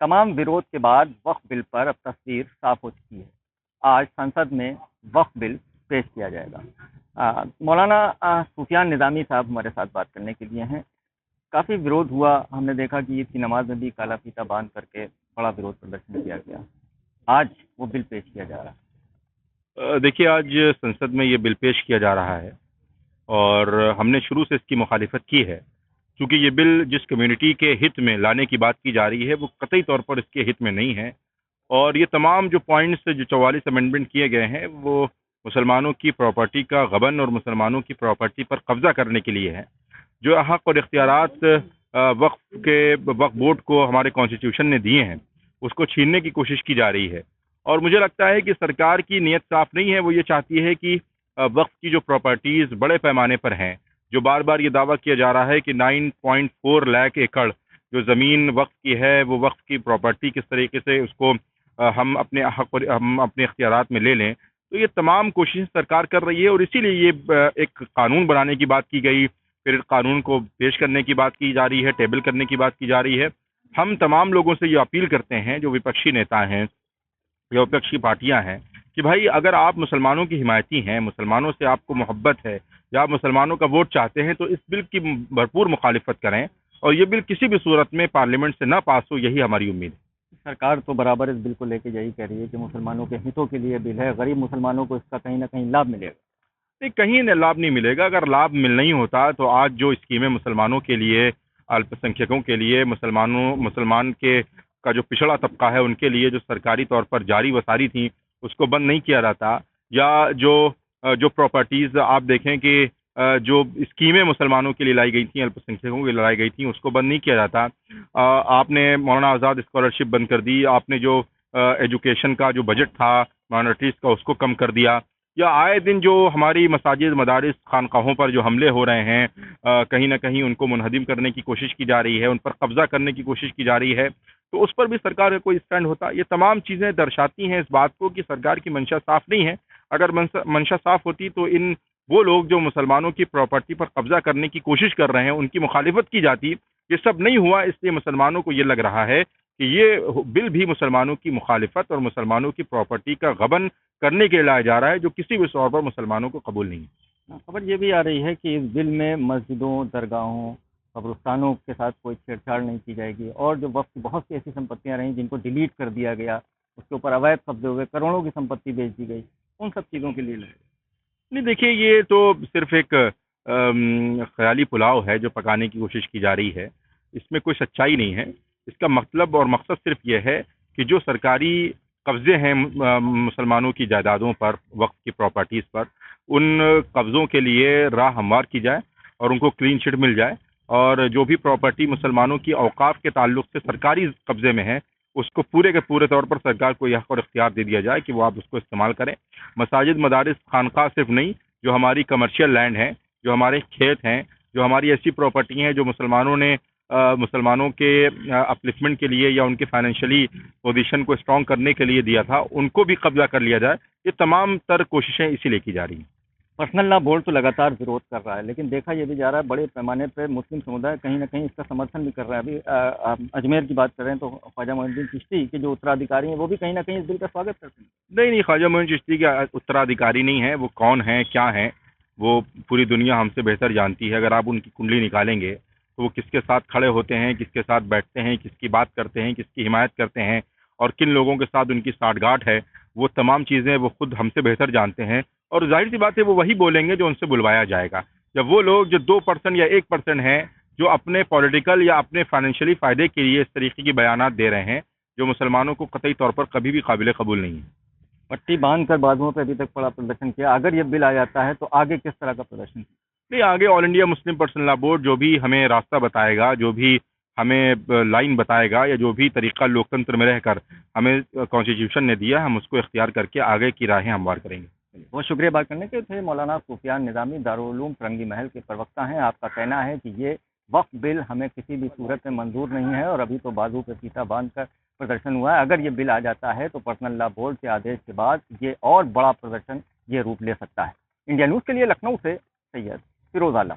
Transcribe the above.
तमाम विरोध के बाद वक्फ बिल पर अब तस्वीर साफ हो चुकी है। आज संसद में वक्फ बिल पेश किया जाएगा। मौलाना सुफियान निज़ामी साहब हमारे साथ बात करने के लिए हैं। काफ़ी विरोध हुआ, हमने देखा कि ईद की नमाज में भी काला फीता बांध करके बड़ा विरोध प्रदर्शन किया गया। आज वो बिल पेश किया जा रहा है। देखिए, आज संसद में ये बिल पेश किया जा रहा है और हमने शुरू से इसकी मुखालिफत की है, क्योंकि ये बिल जिस कम्युनिटी के हित में लाने की बात की जा रही है वो कतई तौर पर इसके हित में नहीं है। और ये तमाम जो पॉइंट्स जो 44 अमेंडमेंट किए गए हैं वो मुसलमानों की प्रॉपर्टी का गबन और मुसलमानों की प्रॉपर्टी पर कब्जा करने के लिए है। जो हक और इख्तियारात वक्फ बोर्ड को हमारे कॉन्स्टिट्यूशन ने दिए हैं उसको छीनने की कोशिश की जा रही है। और मुझे लगता है कि सरकार की नीयत साफ नहीं है। वो ये चाहती है कि वक्फ की जो प्रॉपर्टीज़ बड़े पैमाने पर हैं, जो बार बार ये दावा किया जा रहा है कि 9.4 लाख एकड़ जो ज़मीन वक्फ की है वो वक्फ की प्रॉपर्टी किस तरीके से उसको हम अपने हक और हम अपने इख्तियारात में ले लें, तो ये तमाम कोशिश सरकार कर रही है। और इसीलिए ये एक कानून बनाने की बात की गई, फिर कानून को पेश करने की बात की जा रही है, टेबल करने की बात की जा रही है। हम तमाम लोगों से ये अपील करते हैं, जो विपक्षी नेता हैं या विपक्षी पार्टियां हैं, कि भाई अगर आप मुसलमानों की हिमायती हैं, मुसलमानों से आपको मोहब्बत है या आप मुसलमानों का वोट चाहते हैं, तो इस बिल की भरपूर मुखालिफत करें और ये बिल किसी भी सूरत में पार्लियामेंट से ना पास हो, यही हमारी उम्मीद है। सरकार तो बराबर इस बिल को लेके यही कह रही है कि मुसलमानों के हितों के लिए बिल है, गरीब मुसलमानों को इसका कहीं ना कहीं लाभ मिलेगा। नहीं, कहीं लाभ नहीं मिलेगा। अगर लाभ मिलना ही होता तो आज जो स्कीमें मुसलमानों के लिए, अल्पसंख्यकों के लिए, मुसलमान के का जो पिछड़ा तबका है उनके लिए जो सरकारी तौर पर जारी व सारी थी उसको बंद नहीं किया जाता, या जो प्रॉपर्टीज़ आप देखें कि जो स्कीमें मुसलमानों के लिए लाई गई थी, अल्पसंख्यकों के लिए लाई गई थी, उसको बंद नहीं किया जाता। आपने मौलाना आज़ाद स्कॉलरशिप बंद कर दी, आपने जो एजुकेशन का जो बजट था माइनॉरिटीज़ का उसको कम कर दिया, या आए दिन जो हमारी मसाजिद, मदारिस, खानकाहों पर जो हमले हो रहे हैं, कहीं ना कहीं उनको मुनहदिम करने की कोशिश की जा रही है, उन पर कब्जा करने की कोशिश की जा रही है, तो उस पर भी सरकार का कोई स्टैंड होता। ये तमाम चीज़ें दर्शाती हैं इस बात को कि सरकार की मंशा साफ नहीं है। अगर मंशा साफ होती तो इन वो लोग जो मुसलमानों की प्रॉपर्टी पर कब्जा करने की कोशिश कर रहे हैं उनकी मुखालिफत की जाती। ये सब नहीं हुआ, इसलिए मुसलमानों को ये लग रहा है कि ये बिल भी मुसलमानों की मुखालिफत और मुसलमानों की प्रॉपर्टी का गबन करने के लिए लाया जा रहा है, जो किसी भी तौर पर मुसलमानों को कबूल नहीं है। खबर ये भी आ रही है कि इस बिल में मस्जिदों, दरगाहों, कब्रिस्तानों के साथ कोई छेड़छाड़ नहीं की जाएगी, और जो वक्त की बहुत सी ऐसी संपत्तियां रहीं जिनको डिलीट कर दिया गया, उसके ऊपर अवैध कब्जे हुए, करोड़ों की संपत्ति बेच दी गई, उन सब चीज़ों के लिए लड़े। नहीं, देखिए, ये तो सिर्फ एक ख्याली पुलाव है जो पकाने की कोशिश की जा रही है। इसमें कोई सच्चाई नहीं है। इसका मतलब और मकसद सिर्फ ये है कि जो सरकारी कब्जे हैं मुसलमानों की जायदादों पर, वक्फ की प्रॉपर्टीज़ पर, उन कब्ज़ों के लिए राह हमवार की जाए और उनको क्लीन चिट मिल जाए। और जो भी प्रॉपर्टी मुसलमानों की औकाफ के ताल्लुक से सरकारी कब्जे में है उसको पूरे के पूरे तौर पर सरकार को यह हक और इख्तियार दे दिया जाए कि वो आप उसको इस्तेमाल करें। मसाजिद, मदारिस, खानका सिर्फ नहीं, जो हमारी कमर्शियल लैंड है, जो हमारे खेत हैं, जो हमारी ऐसी प्रॉपर्टी हैं जो मुसलमानों ने मुसलमानों के अपलिफ्टमेंट के लिए या उनके फाइनेंशियली पोजीशन को स्ट्रॉन्ग करने के लिए दिया था, उनको भी कब्जा कर लिया जाए। ये तमाम तर कोशिशें इसीलिए की जा रही हैं। पर्सनल लॉ बोर्ड तो लगातार विरोध कर रहा है, लेकिन देखा ये भी जा रहा है बड़े पैमाने पर मुस्लिम समुदाय कहीं ना कहीं इसका समर्थन भी कर रहा है। अभी आप अजमेर की बात कर रहे हैं तो ख्वाजा मोइनुद्दीन चिश्ती के जो उत्तराधिकारी हैं वो भी कहीं ना कहीं इस बिल का स्वागत करते हैं। नहीं नहीं, ख्वाजा मोइनुद्दीन चिश्ती के उत्तराधिकारी नहीं है। वो कौन है, क्या है, वो पूरी दुनिया हमसे बेहतर जानती है। अगर आप उनकी कुंडली निकालेंगे तो वो किसके साथ खड़े होते हैं, किसके साथ बैठते हैं, किसकी बात करते हैं, किसकी हिमायत करते हैं और किन लोगों के साथ उनकी साठगांठ है, वो तमाम चीज़ें वो खुद हमसे बेहतर जानते हैं। और जाहिर सी बात है वो वही बोलेंगे जो उनसे बुलवाया जाएगा। जब वो लोग जो 2% या 1% हैं जो अपने पॉलिटिकल या अपने फाइनेंशियली फ़ायदे के लिए इस तरीके की बयानात दे रहे हैं, जो मुसलमानों को कतई तौर पर कभी भी काबिल कबूल नहीं है। पट्टी बांध कर बाजुओं पर अभी तक बड़ा प्रदर्शन किया। अगर ये बिल आ जाता है तो आगे किस तरह का प्रदर्शन? नहीं, आगे all India Muslim personal law board जो भी हमें रास्ता बताएगा, जो भी हमें लाइन बताएगा, या जो भी तरीका लोकतंत्र में रहकर हमें कॉन्स्टिट्यूशन ने दिया, हम उसको इख्तियार करके आगे की राहें हमवार करेंगे। बहुत शुक्रिया बात करने के। थे मौलाना सुफियान निज़ामी, दारुल उलूम फिरंगी महल के प्रवक्ता हैं। आपका कहना है कि ये वक्फ बिल हमें किसी भी सूरत में मंजूर नहीं है और अभी तो बाजू पे फीता बांध कर प्रदर्शन हुआ है। अगर ये बिल आ जाता है तो पर्सनल लॉ बोर्ड के आदेश के बाद ये और बड़ा प्रदर्शन ये रूप ले सकता है। इंडिया न्यूज़ के लिए लखनऊ से सैयद फिरोज आलम।